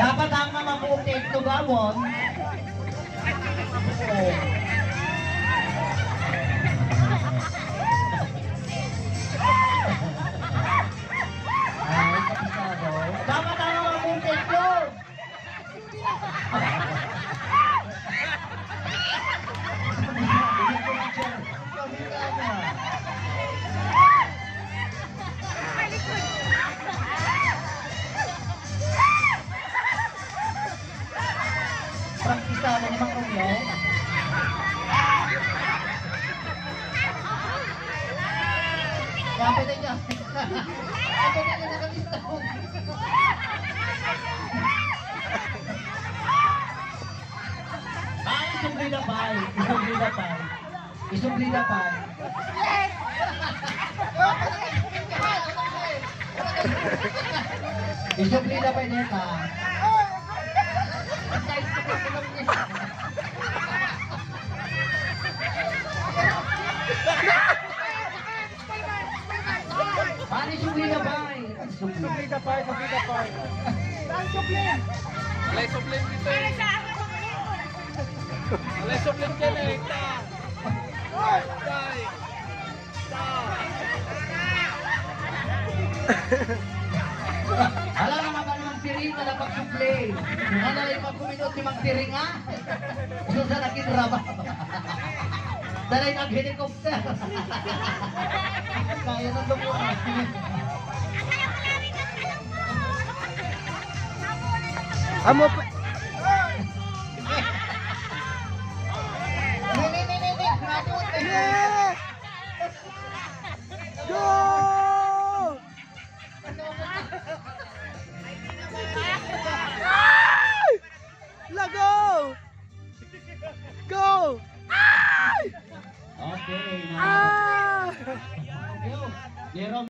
Dapat ang mga mabuting tugawon. Dapat ang mga mabuting tugawon. Prangkisa na ni Mang Romeo. Kapit na niya. Ako na niya nakalista ko. Isubli na pa. Isubli na pa. Isubli na pa. Isubli na pa neta. Paano subli na ba? Subli na pa, subli na pa. Saan subli? Alay sublim dito eh. Alay sublim dyan eh. Alam naman ba naman tiring na napag-suplay? Ano yung pag-kuminot si Magtiring ha? Gusto sa nakitraba. Dalay nag-helicopter. Kaya nang lumuha. Amo pa. Go! Lago! Go! Okay. Ah! Jerome.